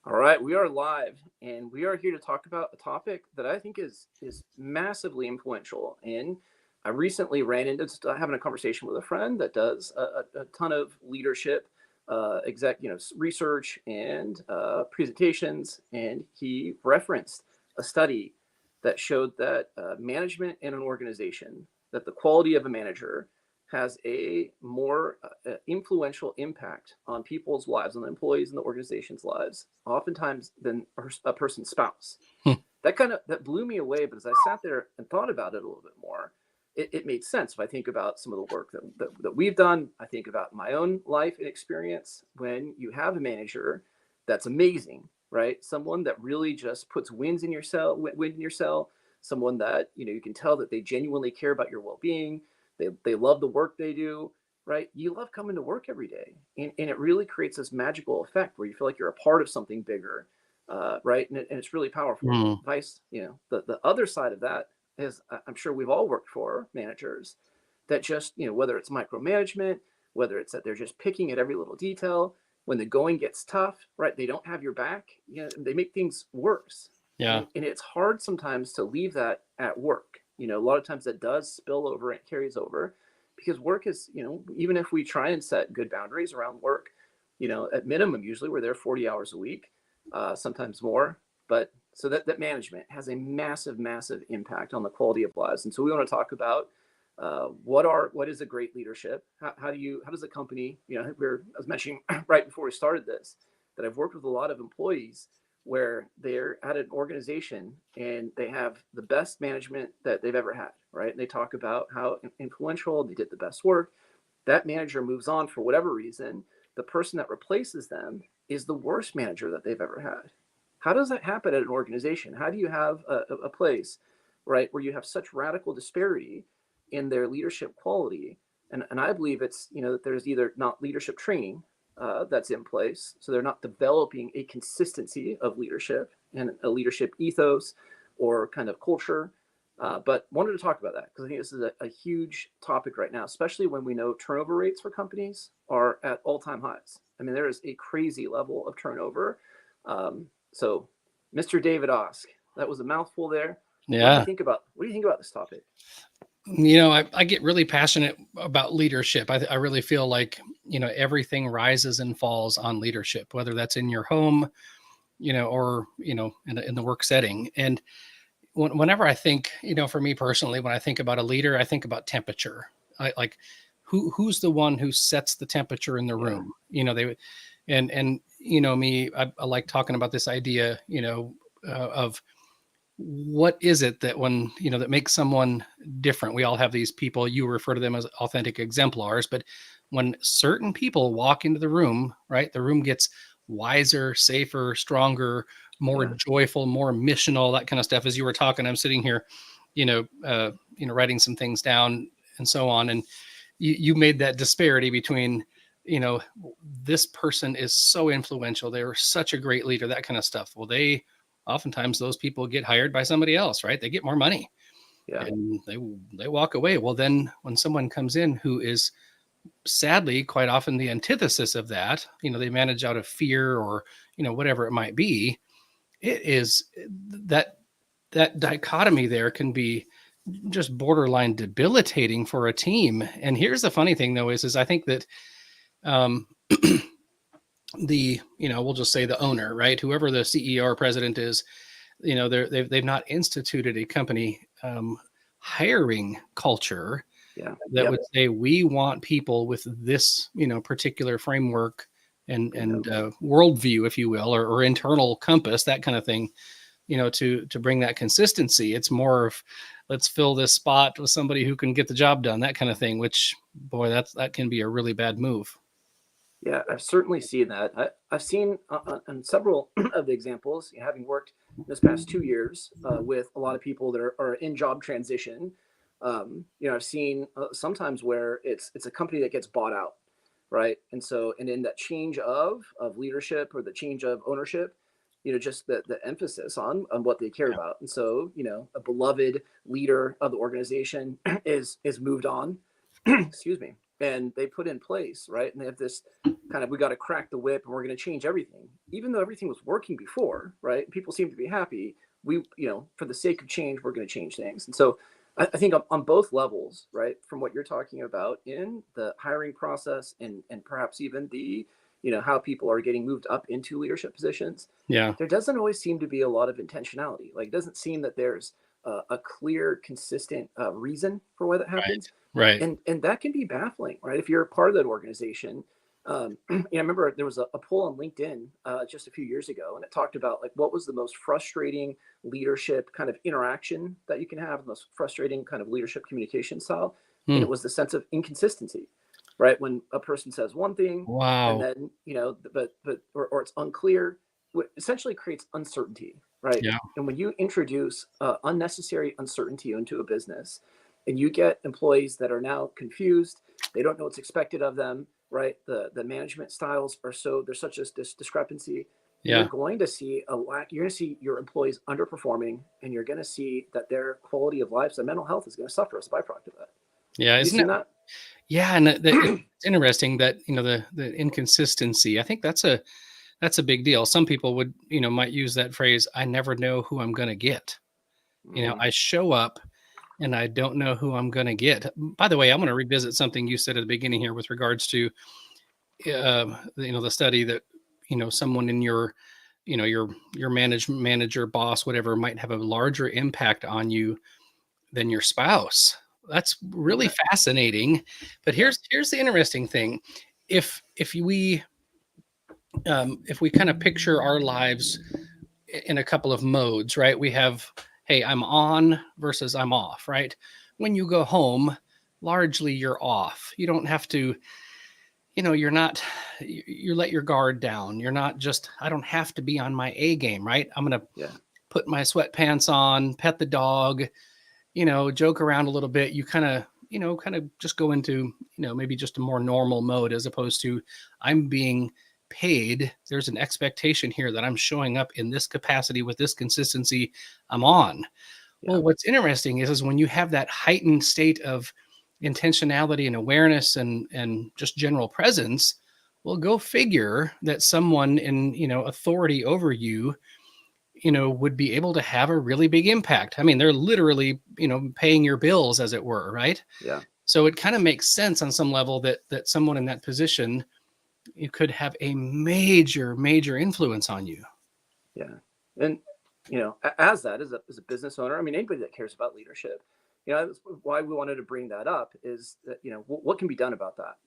All right, we are live, and we are here to talk about a topic that I think is massively influential. And I recently ran into having a conversation with a friend that does a ton of leadership, research and presentations, and he referenced a study that showed that management in an organization, that the quality of a manager has a more influential impact on people's lives, on the employees and the organization's lives, oftentimes than a person's spouse. Hmm. That blew me away. But as I sat there and thought about it a little bit more, it made sense. If I think about some of the work that we've done, I think about my own life and experience. When you have a manager that's amazing, right? Someone that really just puts wind in your sail, someone that you can tell that they genuinely care about your well-being, they love the work they do, right? You love coming to work every day. And it really creates this magical effect where you feel like you're a part of something bigger, right? And it's really powerful. Mm. The other side of that is, I'm sure we've all worked for managers that just, whether it's micromanagement, whether it's that they're just picking at every little detail, when the going gets tough, right? They don't have your back. They make things worse. Yeah. And it's hard sometimes to leave that at work. A lot of times that does spill over and carries over, because work is, even if we try and set good boundaries around work, at minimum, usually we're there 40 hours a week, sometimes more. But so that management has a massive, massive impact on the quality of lives. And so we want to talk about what is a great leadership? How does a company, I was mentioning right before we started this, that I've worked with a lot of employees where they're at an organization and they have the best management that they've ever had, right? And they talk about how influential they did, the best work. That manager moves on for whatever reason. The person that replaces them is the worst manager that they've ever had. How does that happen at an organization? How do you have a place, right, where you have such radical disparity in their leadership quality? And I believe it's, that there's either not leadership training that's in place. So they're not developing a consistency of leadership and a leadership ethos or kind of culture. But wanted to talk about that because I think this is a huge topic right now, especially when we know turnover rates for companies are at all-time highs. I mean, there is a crazy level of turnover. So, Mr. David Osk, that was a mouthful there. Yeah. What do you think about this topic? I get really passionate about leadership. I really feel like, everything rises and falls on leadership, whether that's in your home, or, in the work setting. And whenever I think, for me personally, when I think about a leader, I think about temperature. I like who's the one who sets the temperature in the Yeah, room, and, me, I like talking about this idea, of what is it that when that makes someone different. We all have these people, you refer to them as authentic exemplars, but when certain people walk into the room, right, the room gets wiser, safer, stronger, more yeah, joyful, more missional, that kind of stuff. As you were talking, I'm sitting here, writing some things down and so on, and you made that disparity between, you know this person is so influential, they were such a great leader, that kind of stuff. Well, they oftentimes, those people get hired by somebody else, right? They get more money yeah, and they walk away. Well, then when someone comes in who is sadly quite often the antithesis of that, they manage out of fear or whatever it might be, it is that dichotomy there can be just borderline debilitating for a team. And here's the funny thing, though, is I think that um, we'll just say the owner, right, whoever the CEO or president is, they've not instituted a company hiring culture yeah, that yep, would say we want people with this particular framework and bingo. worldview, if you will, or internal compass, that kind of thing, to bring that consistency. It's more of, let's fill this spot with somebody who can get the job done, that kind of thing, which, boy, that can be a really bad move. Yeah, I've certainly seen that. I've seen on several of the examples, having worked this past 2 years with a lot of people that are in job transition. I've seen sometimes where it's a company that gets bought out, right? And in that change of leadership or the change of ownership, just the emphasis on what they care Yeah. about. And so, a beloved leader of the organization is moved on. Excuse me. and they put in place, right? And they have this kind of, we got to crack the whip and we're going to change everything, even though everything was working before, right? People seem to be happy. We, for the sake of change, we're going to change things. And so I think on both levels, right, from what you're talking about in the hiring process and perhaps even the, how people are getting moved up into leadership positions, Yeah. there doesn't always seem to be a lot of intentionality. Like, it doesn't seem that there's a clear, consistent reason for why that Right. happens, Right. and that can be baffling, right? If you're a part of that organization, I remember there was a poll on LinkedIn just a few years ago, and it talked about like what was the most frustrating leadership kind of interaction that you can have, the most frustrating kind of leadership communication style, and Hmm. it was the sense of inconsistency, right? When a person says one thing, and Wow. then or it's unclear, what essentially creates uncertainty, right? Yeah. And when you introduce unnecessary uncertainty into a business, and you get employees that are now confused, they don't know what's expected of them, right? The management styles are so, there's such this discrepancy. You're Yeah. going to see a lack. You're going to see your employees underperforming, and you're going to see that their quality of life, their mental health, is going to suffer as a byproduct of that. Yeah. Have you Isn't seen it? that? Yeah. And it's interesting that, the inconsistency, I think that's a big deal. Some people would, might use that phrase, I never know who I'm going to get. Hmm. I show up and I don't know who I'm going to get. By the way, I'm going to revisit something you said at the beginning here with regards to, the study that, someone in your, your manager, boss, whatever, might have a larger impact on you than your spouse. That's really Okay. fascinating. But Yeah. here's the interesting thing. If we kind of picture our lives in a couple of modes, right? We have, hey, I'm on versus I'm off, right? When you go home, largely you're off. You don't have to, you're not, you let your guard down. You're not just, I don't have to be on my A game, right? I'm going to Yeah. put my sweatpants on, pet the dog, joke around a little bit. You kind of just go into, maybe just a more normal mode as opposed to I'm being paid. There's an expectation here that I'm showing up in this capacity with this consistency. I'm on. Yeah. Well, what's interesting is when you have that heightened state of intentionality and awareness and just general presence, well, go figure that someone in, authority over you, would be able to have a really big impact. I mean, they're literally, paying your bills, as it were, right? Yeah. So it kind of makes sense on some level that someone in that position, you could have a major, major influence on you. Yeah. And, as that, as a business owner, I mean, anybody that cares about leadership, that's why we wanted to bring that up is that, what can be done about that?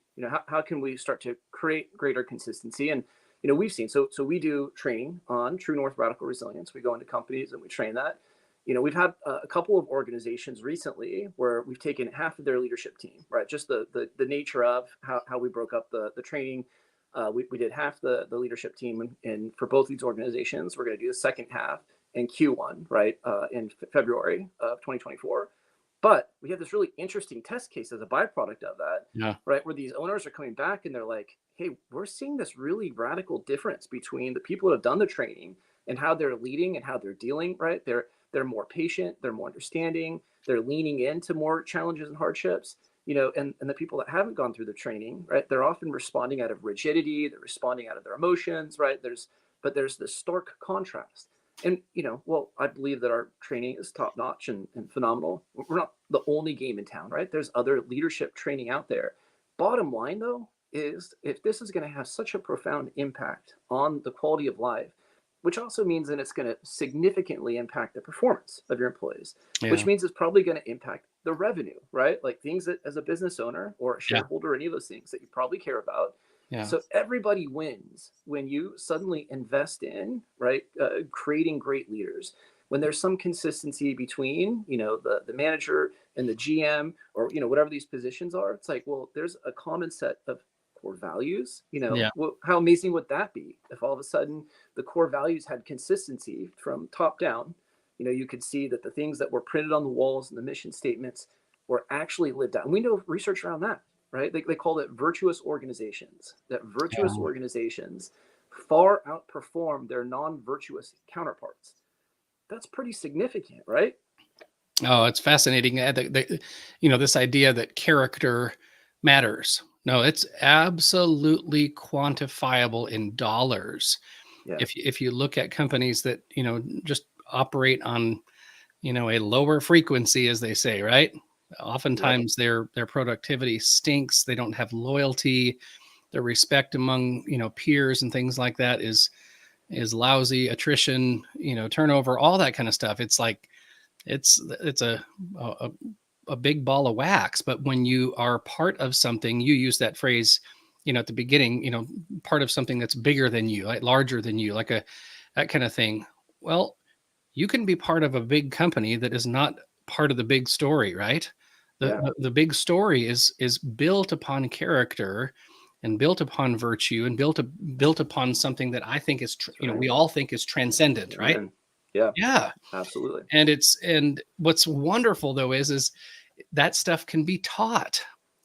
How can we start to create greater consistency? And, we've seen, so we do training on True North Radical Resilience. We go into companies and we train that. We've had a couple of organizations recently where we've taken half of their leadership team, right? Just the nature of how we broke up the training. We did half the leadership team, and for both these organizations, we're going to do the second half in Q1, right, in February of 2024. But we have this really interesting test case as a byproduct of that, Yeah. right, where these owners are coming back and they're like, hey, we're seeing this really radical difference between the people that have done the training and how they're leading and how they're dealing, right? They're more patient, they're more understanding, they're leaning into more challenges and hardships, and the people that haven't gone through the training, right, they're often responding out of rigidity, they're responding out of their emotions, right? There's this stark contrast. And, well, I believe that our training is top notch and phenomenal. We're not the only game in town, right? There's other leadership training out there. Bottom line, though, is if this is going to have such a profound impact on the quality of life, which also means that it's going to significantly impact the performance of your employees, Yeah. which means it's probably going to impact the revenue, right? Like things that as a business owner or a Yeah. shareholder, any of those things that you probably care about. Yeah. So everybody wins when you suddenly invest in, right, creating great leaders. When there's some consistency between, the manager and the GM or, whatever these positions are, it's like, well, there's a common set of core values. Yeah. Well, how amazing would that be if all of a sudden the core values had consistency from top down? You could see that the things that were printed on the walls and the mission statements were actually lived out. And we know research around that, right? They call it virtuous organizations, that virtuous Yeah. organizations far outperform their non-virtuous counterparts. That's pretty significant, right? Oh, it's fascinating. This idea that character matters. No, it's absolutely quantifiable in dollars. Yeah. If you look at companies that, just operate on, a lower frequency, as they say, right? Yep. Oftentimes their productivity stinks. They don't have loyalty. Their respect among, peers and things like that is lousy. Attrition, turnover, all that kind of stuff. It's like it's a a big ball of wax. But when you are part of something, you use that phrase, at the beginning, part of something that's bigger than you, like larger than you, like a that kind of thing. Well, you can be part of a big company that is not part of the big story, right? The Yeah. the, the big story is built upon character and built upon virtue and built upon something that I think is That's right. we all think is transcendent, right? Amen. Yeah. Yeah. Absolutely. And what's wonderful though is that stuff can be taught.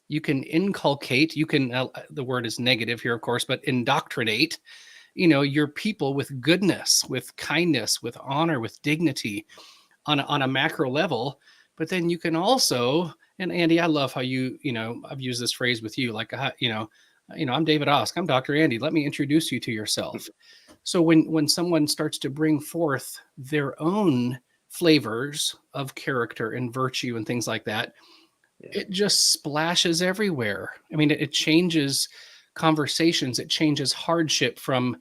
You can inculcate, you can the word is negative here, of course, but indoctrinate, your people with goodness, with kindness, with honor, with dignity on a macro level. But then you can also, and Andy, I love how I've used this phrase with you, like, I'm David Osk, I'm Dr. Andy. Let me introduce you to yourself. So when someone starts to bring forth their own flavors of character and virtue and things like that, Yeah. it just splashes everywhere. I mean, it changes conversations, it changes hardship from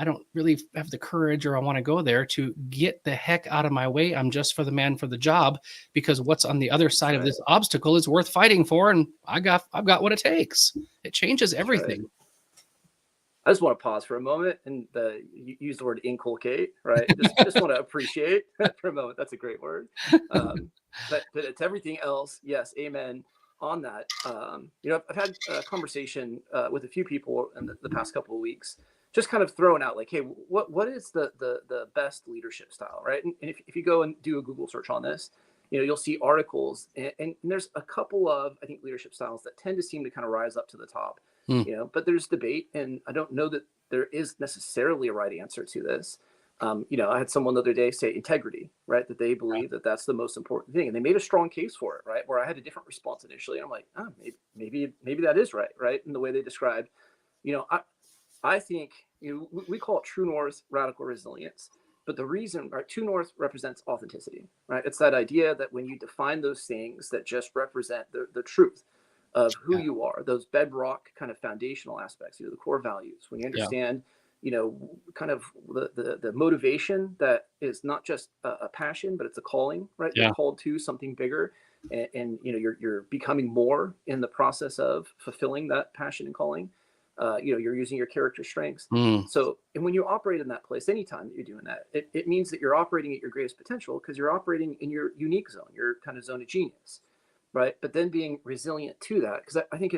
I don't really have the courage or I want to go there to get the heck out of my way. I'm just for the man for the job because what's on the other That's side of right. this obstacle is worth fighting for and I've got what it takes. It changes That's right. everything. I just want to pause for a moment and use the word inculcate, right? Just want to appreciate for a moment. That's a great word. Um, but it's everything else. Yes, amen on that. I've had a conversation with a few people in the past couple of weeks, just kind of throwing out like, hey, what is the best leadership style, right? And if you go and do a Google search on this, you'll see articles, and there's a couple of I think leadership styles that tend to seem to kind of rise up to the top, Hmm. but there's debate, and I don't know that there is necessarily a right answer to this. I had someone the other day say integrity, right? That they believe that that's the most important thing, and they made a strong case for it, right? Where I had a different response initially, and I'm like, oh, maybe that is right, right? In the way they described, I think we call it true north, radical resilience. But the reason, right, true north represents authenticity, right? It's that idea that when you define those things that just represent the truth of who Yeah. you are, those bedrock kind of foundational aspects, the core values, when you Yeah. understand, kind of the motivation that is not just a passion, but it's a calling, right? You're Yeah. called to something bigger, and you're becoming more in the process of fulfilling that passion and calling. You're using your character strengths. Hmm. So, and when you operate in that place, anytime that you're doing that, it means that you're operating at your greatest potential because you're operating in your unique zone, your kind of zone of genius, right? But then being resilient to that, because I think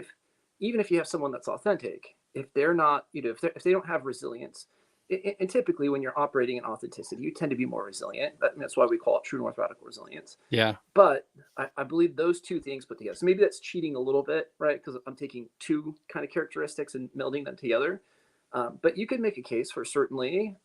even if you have someone that's authentic, if they're not, if they don't have resilience, and typically when you're operating in authenticity, you tend to be more resilient. That's why we call it true north radical resilience. Yeah. But I believe those two things put together. So maybe that's cheating a little bit, right? Because I'm taking two kind of characteristics and melding them together. But you could make a case for certainly,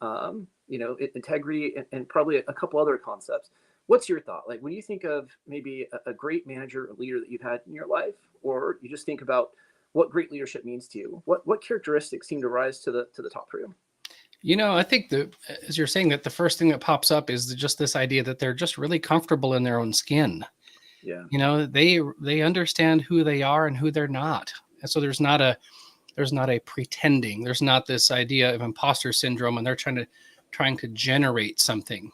integrity and probably a couple other concepts. What's your thought? Like when you think of maybe a great manager or leader that you've had in your life, or you just think about what great leadership means to you, what characteristics seem to rise to the top for you? I think that as you're saying that the first thing that pops up is just this idea that they're just really comfortable in their own skin. Yeah, They understand who they are and who they're not. And so there's not a pretending. There's not this idea of imposter syndrome and they're trying to generate something.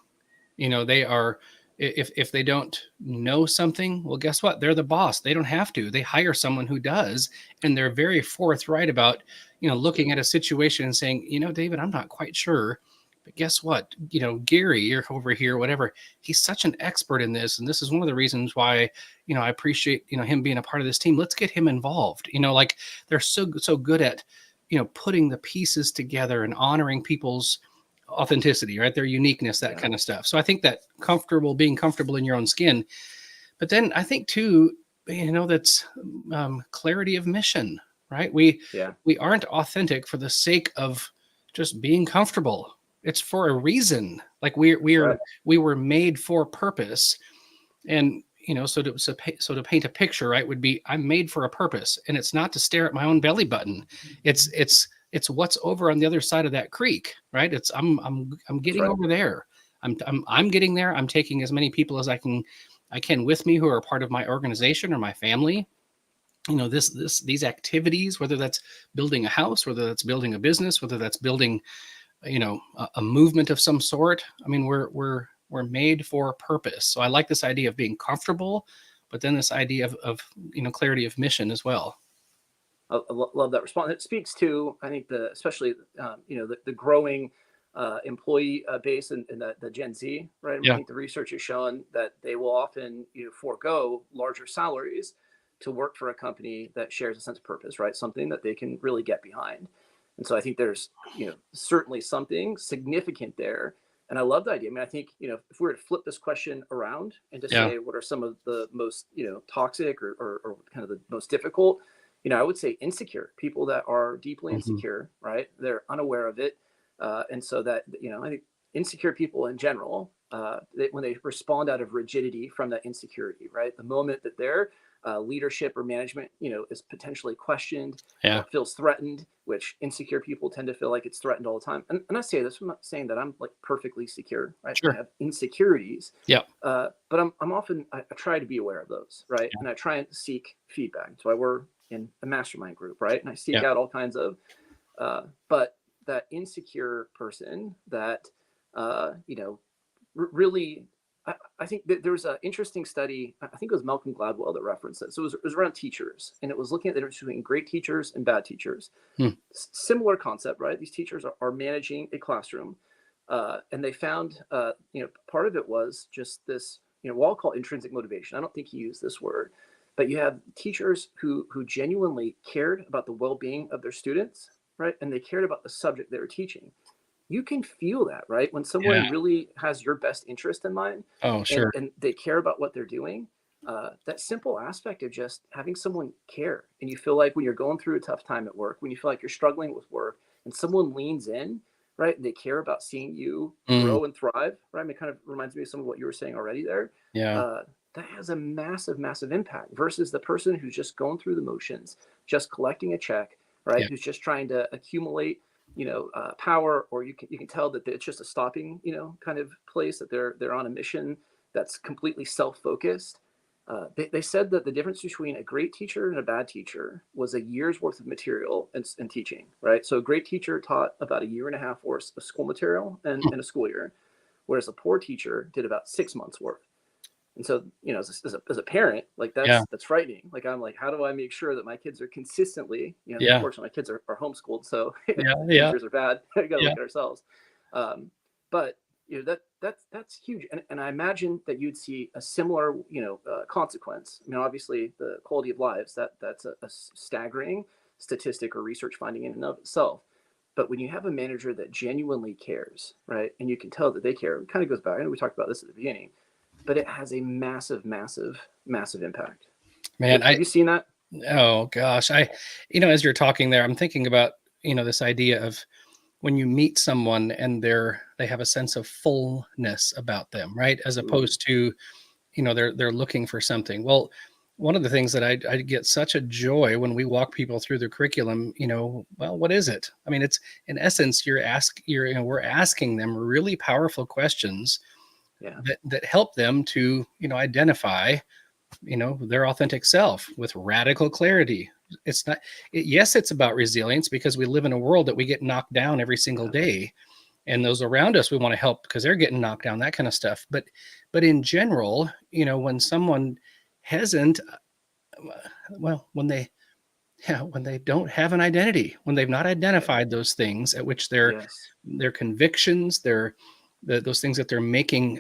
They are if they don't know something, well, guess what? They're the boss. They don't have to. They hire someone who does, and they're very forthright about, looking true. at a situation and saying, David, I'm not quite sure, but guess what? Gary, you're over here, whatever. He's such an expert in this, and this is one of the reasons why, I appreciate, him being a part of this team. Let's get him involved. Like they're so good at, putting the pieces together and honoring people's authenticity, right? Their uniqueness, that Yeah, kind of stuff. So I think that being comfortable in your own skin. But then I think too, that's clarity of mission, right? We yeah, we aren't authentic for the sake of just being comfortable. It's for a reason. Like that's right. we were made for purpose, and so to paint a picture, right, would be I'm made for a purpose, and it's not to stare at my own belly button. It's what's over on the other side of that creek, right? It's I'm That's getting right. over there. I'm getting there. I'm taking as many people as I can with me who are part of my organization or my family. These activities, whether that's building a house, whether that's building a business, whether that's building a movement of some sort. I mean, we're made for a purpose. So I like this idea of being comfortable, but then this idea of clarity of mission as well. Love that response. It speaks to, I think, especially the growing employee base and the Gen Z, right? I Yeah. think the research has shown that they will often forego larger salaries to work for a company that shares a sense of purpose, right? Something that they can really get behind. And so I think there's certainly something significant there. And I love the idea. I mean, I think if we were to flip this question around and to Yeah. say what are some of the most toxic or kind of the most difficult, I would say insecure people that are deeply Hmm. insecure, right? They're unaware of it. And so that, I think insecure people in general, when they respond out of rigidity from that insecurity, right? The moment that their leadership or management, is potentially questioned Yeah. or feels threatened, which insecure people tend to feel like it's threatened all the time. And I say this, I'm not saying that I'm like perfectly secure, right? I Sure. have insecurities, Yeah. but I'm often, I try to be aware of those, right? Yeah. And I try and seek feedback. So I work in a mastermind group, right? And I seek Yeah. out all kinds of, but that insecure person that, really, I think that there was an interesting study. I think it was Malcolm Gladwell that referenced it. So it was around teachers, and it was looking at the difference between great teachers and bad teachers. Hmm. Similar concept, right? These teachers are managing a classroom, and they found, part of it was just this, what I'll call intrinsic motivation. I don't think he used this word, but you have teachers who genuinely cared about the well-being of their students, right? And they cared about the subject they were teaching. You can feel that, right? When Yeah. someone really has your best interest in mind, Oh, and sure. they care about what they're doing. That simple aspect of just having someone care, and you feel like when you're going through a tough time at work, when you feel like you're struggling with work, and someone leans in, right? And they care about seeing you Mm, grow and thrive, right? I mean, it kind of reminds me of some of what you were saying already there. yeah. Uh, that has a massive, massive impact versus the person who's just going through the motions, just collecting a check, right? Yeah. Who's just trying to accumulate power, or you can tell that it's just a stopping, kind of place, that they're on a mission that's completely self-focused. They said that the difference between a great teacher and a bad teacher was a year's worth of material in teaching, right? So a great teacher taught about a year and a half worth of school material in a school year, whereas a poor teacher did about 6 months worth. And so, as a parent, like Yeah. that's frightening. Like, I'm like, how do I make sure that my kids are consistently, Yeah. unfortunately, my kids are homeschooled, so Yeah. Yeah. teachers are bad. We got to Yeah. look at ourselves. Um, but that's huge. And I imagine that you'd see a similar, consequence. I mean, obviously, the quality of lives, that's a staggering statistic or research finding in and of itself. But when you have a manager that genuinely cares, right, and you can tell that they care, it kind of goes back. I know we talked about this at the beginning, but it has a massive, massive, massive impact. Man, Have you seen that? oh gosh, as you're talking there, I'm thinking about, this idea of when you meet someone and they have a sense of fullness about them, right? As Ooh, opposed to, they're looking for something. Well, one of the things that I get such a joy when we walk people through the curriculum, well, what is it? I mean, it's in essence, we're asking them really powerful questions yeah, that help them to, identify, their authentic self with radical clarity. It's not, yes, it's about resilience because we live in a world that we get knocked down every single yeah, day, and those around us we want to help because they're getting knocked down, that kind of stuff. But in general, when someone hasn't, well, when they don't have an identity, when they've not yeah, identified those things at which yes, their convictions, those things that they're making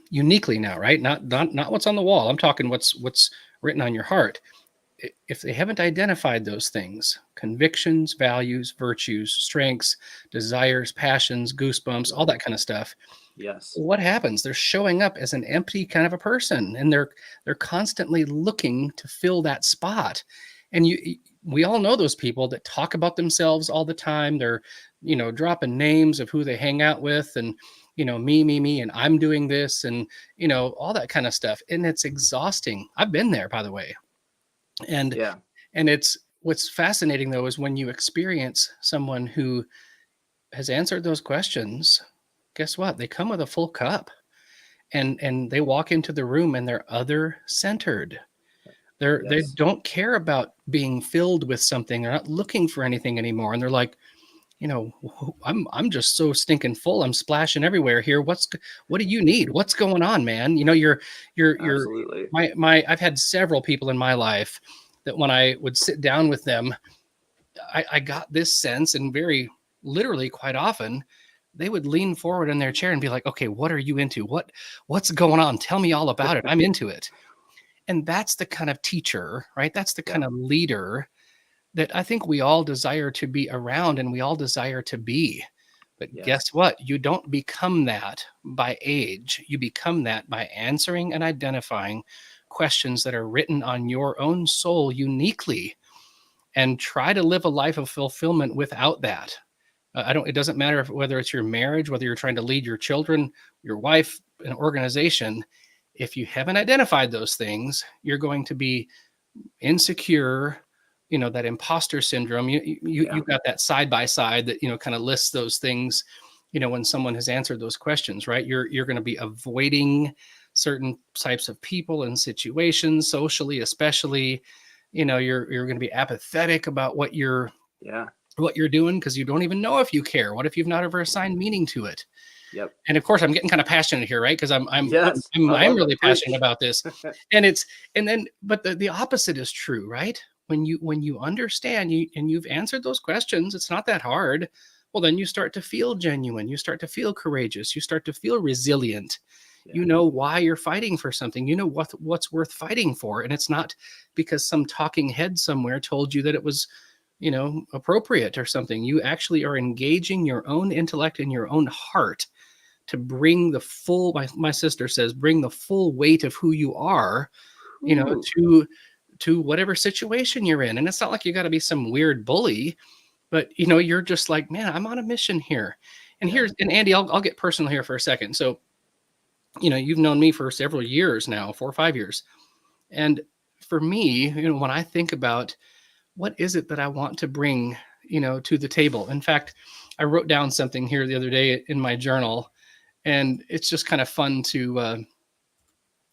uniquely now, right? Not what's on the wall. I'm talking what's written on your heart. If they haven't identified those things, convictions, values, virtues, strengths, desires, passions, goosebumps, all mhm, that kind of stuff, yes, what happens? They're showing up as an empty kind of a person, and they're constantly looking to fill that spot. And we all know those people that talk about themselves all the time. They're, dropping names of who they hang out with, and, me, and I'm doing this, and, all that kind of stuff. And it's exhausting. I've been there, by the way. And, Yeah. it's what's fascinating though, is when you experience someone who has answered those questions, guess what? They come with a full cup, and they walk into the room and they're other centered. They Yes. don't care about being filled with something. They're not looking for anything anymore. And they're like, I'm just so stinking full. I'm splashing everywhere here. What do you need? What's going on, man? You're Absolutely. my I've had several people in my life that when I would sit down with them, I got this sense, and very literally quite often they would lean forward in their chair and be like, okay, what are you into? What's going on? Tell me all about it. I'm into it. And that's the kind of teacher, right? That's the Yeah. kind of leader that I think we all desire to be around, and we all desire to be. But Yes. guess what? You don't become that by age. You become that by answering and identifying questions that are written on your own soul uniquely, and try to live a life of fulfillment without that. I don't, it doesn't matter whether it's your marriage, whether you're trying to lead your children, your wife, an organization. If you haven't identified those things, you're going to be insecure, that imposter syndrome. Yeah. You've got that side by side that, kind of lists those things, when someone has answered those questions, right? You're going to be avoiding certain types of people and situations, socially, especially. You're going to be apathetic about Yeah. what you're doing, because you don't even know if you care. What if you've not ever assigned meaning to it? Yep. And of course, I'm getting kind of passionate here, right? Because Yes. I I'm love really it. passionate Preach. about this. And it's and then but the opposite is true, right? When you understand, and you've answered those questions, it's not that hard. Well, then you start to feel genuine. You start to feel courageous. You start to feel resilient. Yeah. You know why you're fighting for something. You know what's worth fighting for, and it's not because some talking head somewhere told you that it was, appropriate or something. You actually are engaging your own intellect and your own heart to bring the full, my sister says, bring the full weight of who you are, you know, Ooh. to whatever situation you're in. And it's not like you got to be some weird bully, but you're just like, man, I'm on a mission here. And Yeah. Andy, I'll get personal here for a second. So, you've known me for several years now, 4 or 5 years. And for me, when I think about what is it that I want to bring, to the table. In fact, I wrote down something here the other day in my journal, and it's just kind of fun to,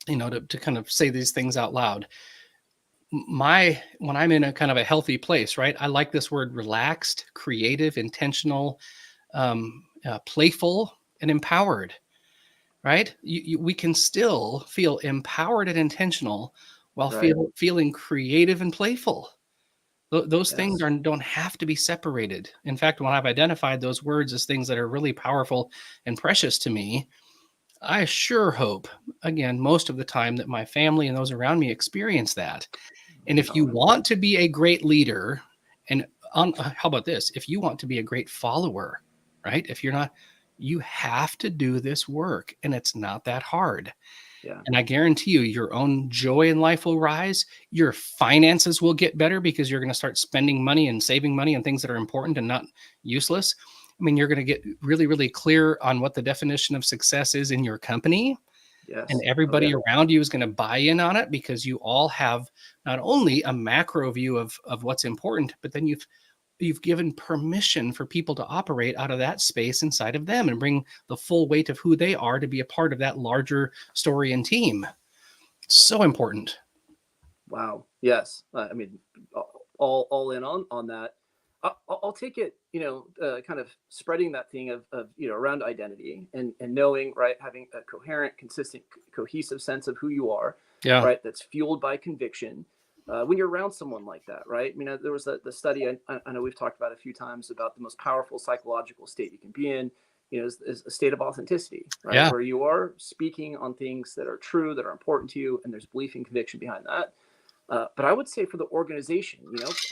to kind of say these things out loud. When I'm in a kind of a healthy place, right? I like this word: relaxed, creative, intentional, playful, and empowered. Right? We can still feel empowered and intentional while Right. feeling creative and playful. Those things Yes. don't have to be separated. In fact, when I've identified those words as things that are really powerful and precious to me, I sure hope, again, most of the time, that my family and those around me experience that. And Right if you on. want to be a great leader, and how about this? If you want to be a great follower, right? If you're not, you have to do this work, and it's not that hard. Yeah. And I guarantee you, your own joy in life will rise. Your finances will get better because you're going to start spending money and saving money on things that are important and not useless. I mean, you're going to get really, really clear on what the definition of success is in your company, and Yes. Oh everybody yeah. around you is going to buy in on it, because you all have not only a macro view of what's important, but then you've given permission for people to operate out of that space inside of them and bring the full weight of who they are to be a part of that larger story and team. It's so important. Wow. Yes. I mean, all in on that. I'll take it. Kind of spreading that thing of around identity and knowing, right, having a coherent, consistent, cohesive sense of who you are, Yeah. right. That's fueled by conviction. When you're around someone like that, right? I mean, there was the study I know we've talked about a few times about the most powerful psychological state you can be in. Is a state of authenticity, right, Yeah. where you are speaking on things that are true, that are important to you, and there's belief and conviction behind that. But I would say for the organization,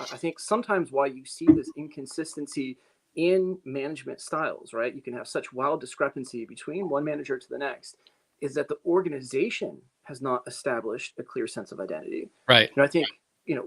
I think sometimes why you see this inconsistency in management styles, right? You can have such wild discrepancy between one manager to the next, is that the organization has not established a clear sense of identity. Right. I think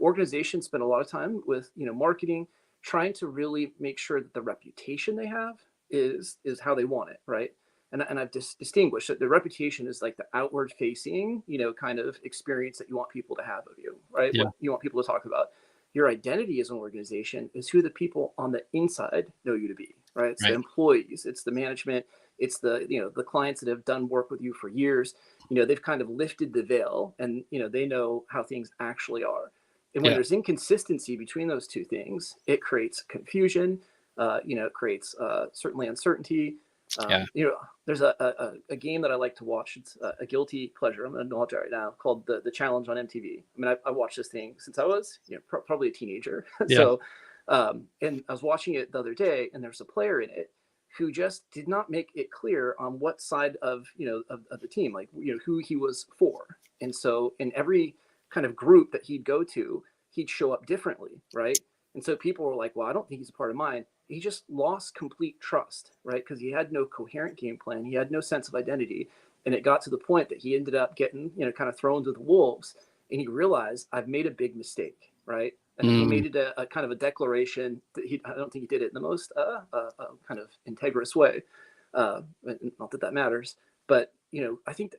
organizations spend a lot of time with, marketing, trying to really make sure that the reputation they have is how they want it, right? And I've distinguished that the reputation is like the outward facing, kind of experience that you want people to have of you, right? Yeah. What you want people to talk about. Your identity as an organization is who the people on the inside know you to be, right? It's the Right. employees, it's the management, it's the clients that have done work with you for years. They've kind of lifted the veil, and they know how things actually are. And when Yeah. there's inconsistency between those two things, it creates confusion. It creates certainly uncertainty. Yeah. There's a game that I like to watch. It's a guilty pleasure. I'm going to acknowledge it right now, called the Challenge on MTV. I mean, I watched this thing since I was probably a teenager. Yeah. So, and I was watching it the other day, and there's a player in it who just did not make it clear on what side of of the team, like who he was for. And so in every kind of group that he'd go to, he'd show up differently, right? And so people were like, well, I don't think he's a part of mine. He just lost complete trust, right? Because he had no coherent game plan. He had no sense of identity. And it got to the point that he ended up getting, kind of thrown to the wolves. And he realized, I've made a big mistake, right? And he Mm, made it a kind of a declaration that I don't think he did it in the most kind of integrous way. Not that that matters, but I think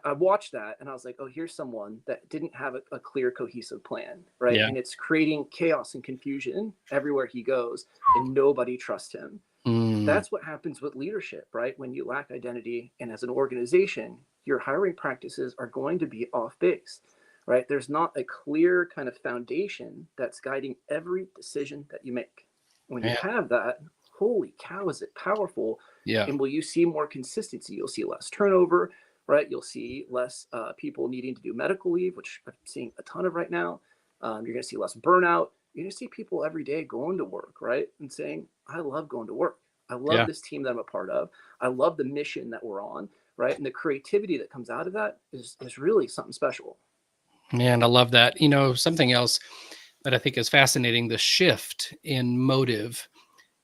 I watched that and I was like, oh, here's someone that didn't have a clear, cohesive plan, right? yeah. And it's creating chaos and confusion everywhere he goes, and nobody trusts him. Mm, That's what happens with leadership, right? When you lack identity, and as an organization, your hiring practices are going to be off base, right? There's not a clear kind of foundation that's guiding every decision that you make. When you yeah. have that, holy cow, is it powerful? Yeah. And will you see more consistency? You'll see less turnover, right? You'll see less people needing to do medical leave, which I'm seeing a ton of right now. You're going to see less burnout. You're going to see people every day going to work, right? And saying, I love going to work. I love Yeah. this team that I'm a part of. I love the mission that we're on, right? And the creativity that comes out of that is really something special. Man, I love that. Something else that I think is fascinating, the shift in motive.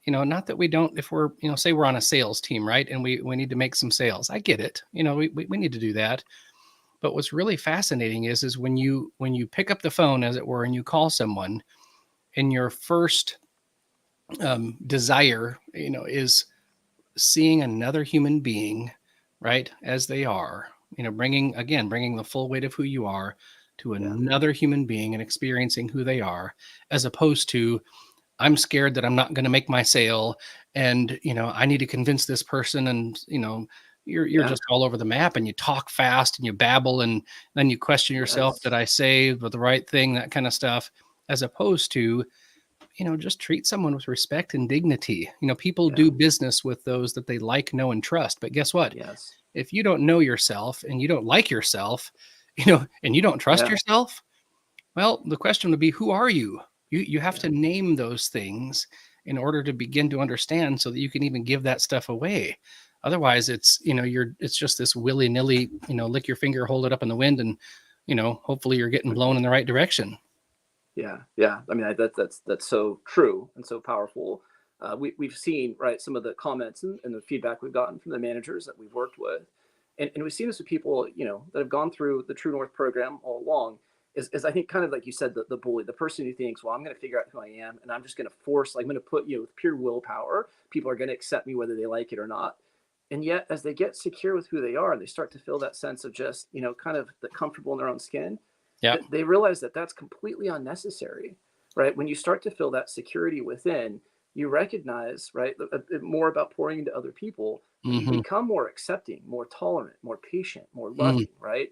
Not that we don't, if we're, say we're on a sales team, right? And we need to make some sales. I get it. We need to do that. But what's really fascinating is when you pick up the phone, as it were, and you call someone, and your first desire, is seeing another human being, right, as they are, bringing the full weight of who you are to Yeah. another human being and experiencing who they are, as opposed to, I'm scared that I'm not going to make my sale, and I need to convince this person, and you're Yeah. just all over the map, and you talk fast and you babble, and then you question yourself, did Yes. I say the right thing, that kind of stuff, as opposed to just treat someone with respect and dignity. People Yeah. do business with those that they like, know, and trust. But guess what? Yes. If you don't know yourself and you don't like yourself, and you don't trust Yeah. yourself, well, the question would be, who are you? You have Yeah. to name those things in order to begin to understand, so that you can even give that stuff away. Otherwise, it's just this willy-nilly, lick your finger, hold it up in the wind, and hopefully you're getting blown in the right direction. Yeah, yeah. I mean, that's so true and so powerful. We've seen, right, some of the comments and the feedback we've gotten from the managers that we've worked with, and we've seen this with people, that have gone through the True North program all along. Is I think kind of like you said, the bully, the person who thinks, well, I'm going to figure out who I am, and I'm just going to force, like, I'm going to put, with pure willpower, people are going to accept me whether they like it or not. And yet, as they get secure with who they are, they start to feel that sense of just, kind of the comfortable in their own skin, Yeah. that they realize that that's completely unnecessary, right? When you start to feel that security within, you recognize, right, more about pouring into other people, but you Hmm. become more accepting, more tolerant, more patient, more loving, right?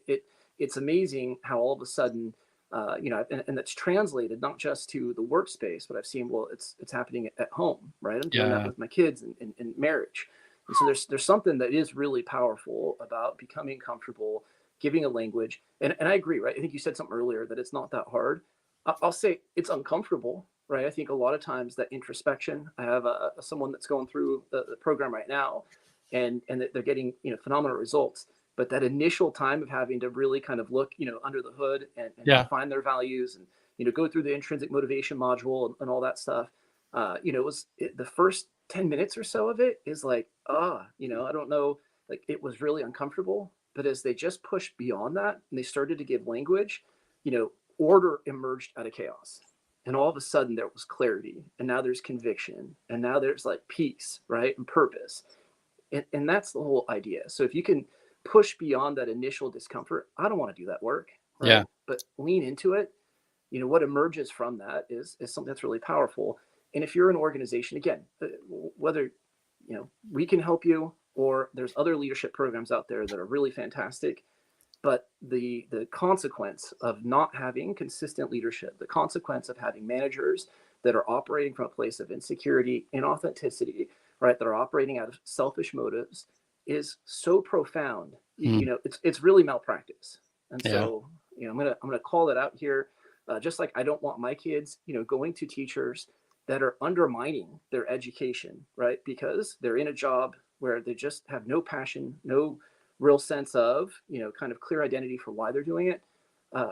It's amazing how all of a sudden, and that's translated not just to the workspace, but I've seen, well, it's happening at home, right? I'm doing that Yeah. with my kids and marriage. And so there's something that is really powerful about becoming comfortable, giving a language. And I agree, right? I think you said something earlier that it's not that hard. I'll say it's uncomfortable, right? I think a lot of times that introspection. I have someone that's going through the program right now, and they're getting phenomenal results. But that initial time of having to really kind of look under the hood and Yeah. find their values, and go through the intrinsic motivation module and all that stuff. The first 10 minutes or so of it is like, I don't know, like, it was really uncomfortable. But as they just pushed beyond that and they started to give language, order emerged out of chaos. And all of a sudden there was clarity, and now there's conviction, and now there's like peace, right? And purpose. And that's the whole idea. So if you can push beyond that initial discomfort, I don't want to do that work, Yeah. right? But lean into it. What emerges from that is something that's really powerful. And if you're an organization, again, whether we can help you, or there's other leadership programs out there that are really fantastic, but the consequence of not having consistent leadership, the consequence of having managers that are operating from a place of insecurity, inauthenticity, right, that are operating out of selfish motives, is so profound. Mm. It's really malpractice. And Yeah. so I'm gonna call that out here. Just like I don't want my kids going to teachers that are undermining their education, right, because they're in a job where they just have no passion, no real sense of kind of clear identity for why they're doing it.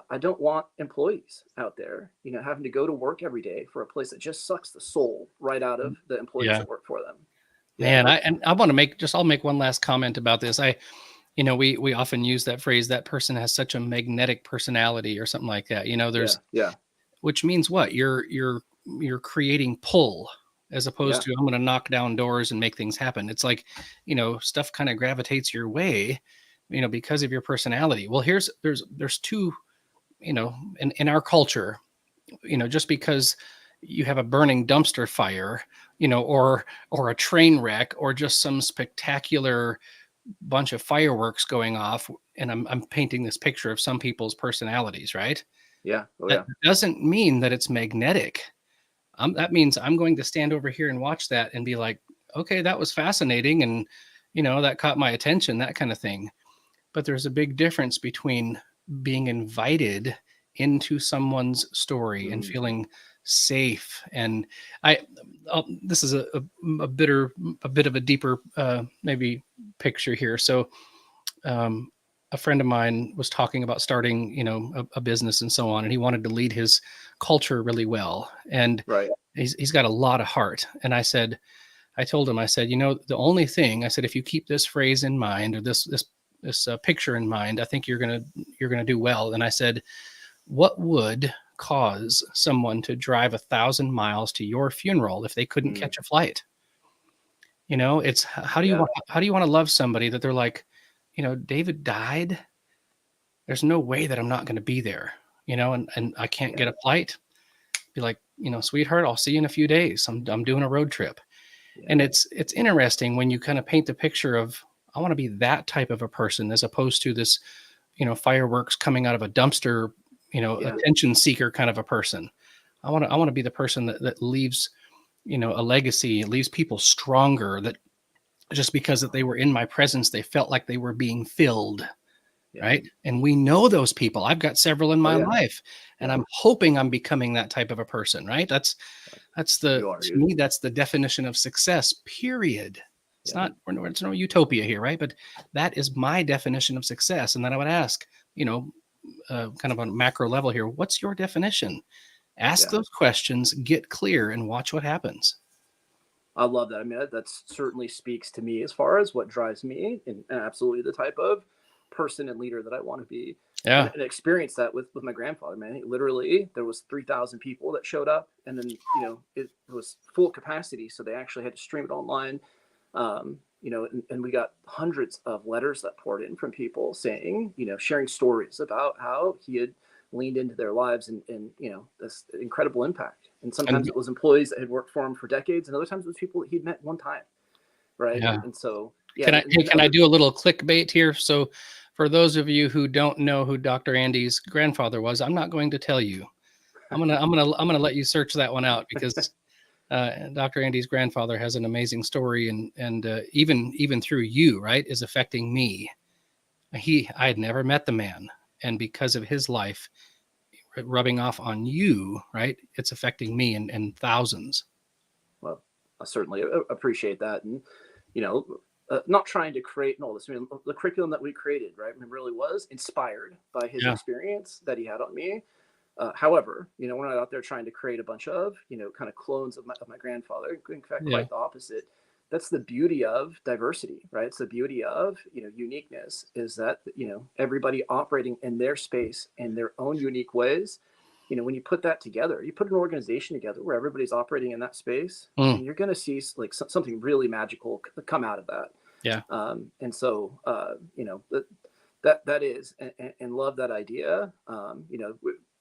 I don't want employees out there having to go to work every day for a place that just sucks the soul right out of the employees Yeah. that work for them. Yeah, Man, I want to I'll make one last comment about this. We often use that phrase, that person has such a magnetic personality or something like that. yeah, yeah, Which means what? You're creating pull as opposed yeah, to I'm going to knock down doors and make things happen. It's like, stuff kind of gravitates your way, because of your personality. Well, there's two, in our culture, just because you have a burning dumpster fire, or a train wreck, or just some spectacular bunch of fireworks going off, and I'm painting this picture of some people's personalities, right? yeah, oh That yeah, doesn't mean that it's magnetic. That means I'm going to stand over here and watch that and be like, okay, that was fascinating, and that caught my attention, that kind of thing. But there's a big difference between being invited into someone's story and mm, feeling safe. And I, this is a bit of a deeper, maybe picture here. So, um, a friend of mine was talking about starting, a business and so on, and he wanted to lead his culture really well. And right, he's got a lot of heart. And I told him, I said, the only thing, I said, if you keep this phrase in mind, or this picture in mind, I think you're gonna do well. And I said, what would cause someone to drive 1,000 miles to your funeral if they couldn't mm, catch a flight? It's yeah, how do you want to love somebody that they're like, David died. There's no way that I'm not going to be there, and I can't get yeah, a flight. Be like, sweetheart, I'll see you in a few days. I'm doing a road trip. yeah, And it's interesting when you kind of paint the picture of, I want to be that type of a person as opposed to this, fireworks coming out of a dumpster, yeah, attention seeker kind of a person. I want to be the person that leaves, a legacy, leaves people stronger, that just because that they were in my presence, they felt like they were being filled. yeah, Right. And we know those people. I've got several in oh my yeah, life, and yeah, I'm hoping I'm becoming that type of a person. Right. you are, To dude. me, that's the definition of success, period. It's Yeah, not, it's no utopia here, right? But that is my definition of success. And then I would ask, kind of on a macro level here, what's your definition? Ask yeah, those questions, get clear, and watch what happens. I love that. I mean, that certainly speaks to me as far as what drives me, and absolutely the type of person and leader that I want to be. And, Yeah. and experience that with my grandfather, man. Literally, there was 3,000 people that showed up, and then it was full capacity, so they actually had to stream it online. And we got hundreds of letters that poured in from people saying, sharing stories about how he had leaned into their lives, and this incredible impact. And And sometimes it was employees that had worked for him for decades, and other times it was people that he'd met one time, right? yeah. And so yeah, Can I, hey, and can I other do a little clickbait here? So, for those of you who don't know who Dr. Andy's grandfather was, I'm not going to tell you. I'm gonna let you search that one out, because Dr. Andy's grandfather has an amazing story, and even through you, right, is affecting me. I had never met the man, and because of his life rubbing off on you, right, it's affecting me and thousands. well, I certainly appreciate that, and you know, not trying to create and all this. I mean, the curriculum that we created, right, I mean, really was inspired by his Yeah, experience that he had on me. However, we're not out there trying to create a bunch of, kind of clones of my grandfather. In fact, yeah, quite the opposite. That's the beauty of diversity, right? It's the beauty of, uniqueness, is that, everybody operating in their space in their own unique ways. when you put that together, you put an organization together where everybody's operating in that space, Mm, and you're going to see like something really magical come out of that. yeah. And so, that is, and love that idea.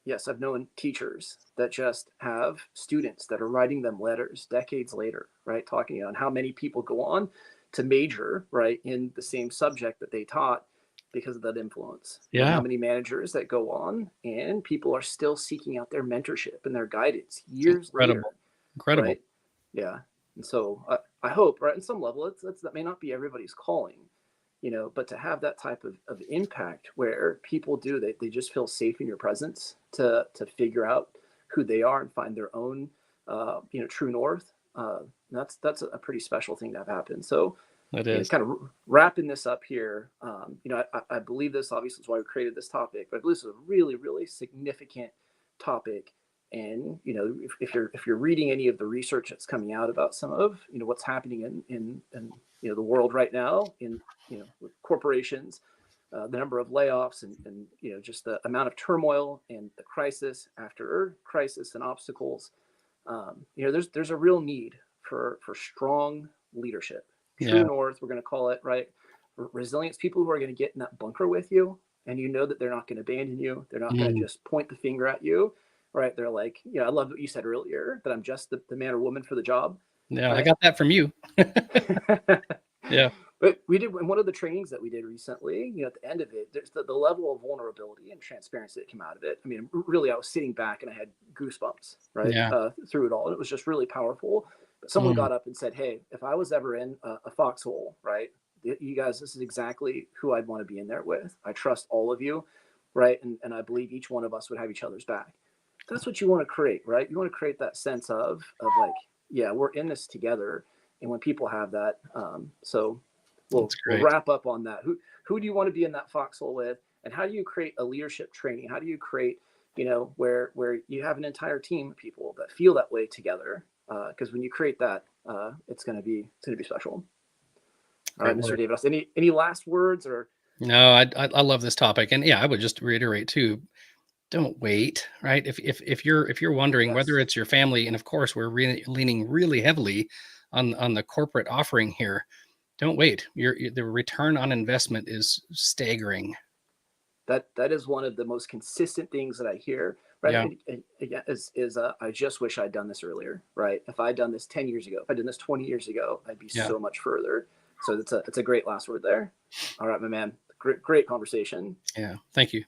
Yes, I've known teachers that just have students that are writing them letters decades later, right? Talking on how many people go on to major, right, in the same subject that they taught because of that influence. How Yeah. many managers that go on and people are still seeking out their mentorship and their guidance It's years incredible. later, Incredible. right? Yeah. And so I hope, right, in some level, that may not be everybody's calling, but to have that type of impact where people they just feel safe in your presence to figure out who they are and find their own, true north. That's a pretty special thing to have happen. So, It is. kind of wrapping this up here, I believe this obviously is why we created this topic, but I believe this is a really, really significant topic. And if you're reading any of the research that's coming out about some of what's happening in the world right now in with corporations, the number of layoffs and just the amount of turmoil and the crisis after crisis and obstacles, there's a real need for strong leadership, Yeah. true north, we're going to call it, right? Resilience, people who are going to get in that bunker with you, and that they're not going to abandon you, they're not going to Mm, just point the finger at you, right? They're like, I love what you said earlier, that I'm just the man or woman for the job, yeah. I right? got that from you. Yeah. But we did in one of the trainings that we did recently, at the end of it, there's the level of vulnerability and transparency that came out of it. I mean, really, I was sitting back and I had goosebumps, right, Yeah. through it all. And it was just really powerful. But someone Mm, got up and said, hey, if I was ever in a foxhole, right, you guys, this is exactly who I'd want to be in there with. I trust all of you, right? And I believe each one of us would have each other's back. That's what you want to create, right? You want to create that sense of like, yeah, we're in this together. And when people have that, so we'll that's we'll great. wrap up on that. Who do you want to be in that foxhole with, and how do you create a leadership training? How do you create, where you have an entire team of people that feel that way together? Because when you create that, it's gonna be special. All right, Great Mr. word. Davis. Any last words or? No, I love this topic, and yeah, I would just reiterate too. Don't wait, right? If you're wondering whether Yes. it's your family, and of course we're really leaning really heavily on the corporate offering here. Don't wait. The return on investment is staggering. That is one of the most consistent things that I hear. Right, Yeah. again, is I just wish I'd done this earlier. Right, if I'd done this 10 years ago, if I'd done this 20 years ago, I'd be Yeah. so much further. So it's a great last word there. All right, my man. Great conversation. Yeah. Thank you.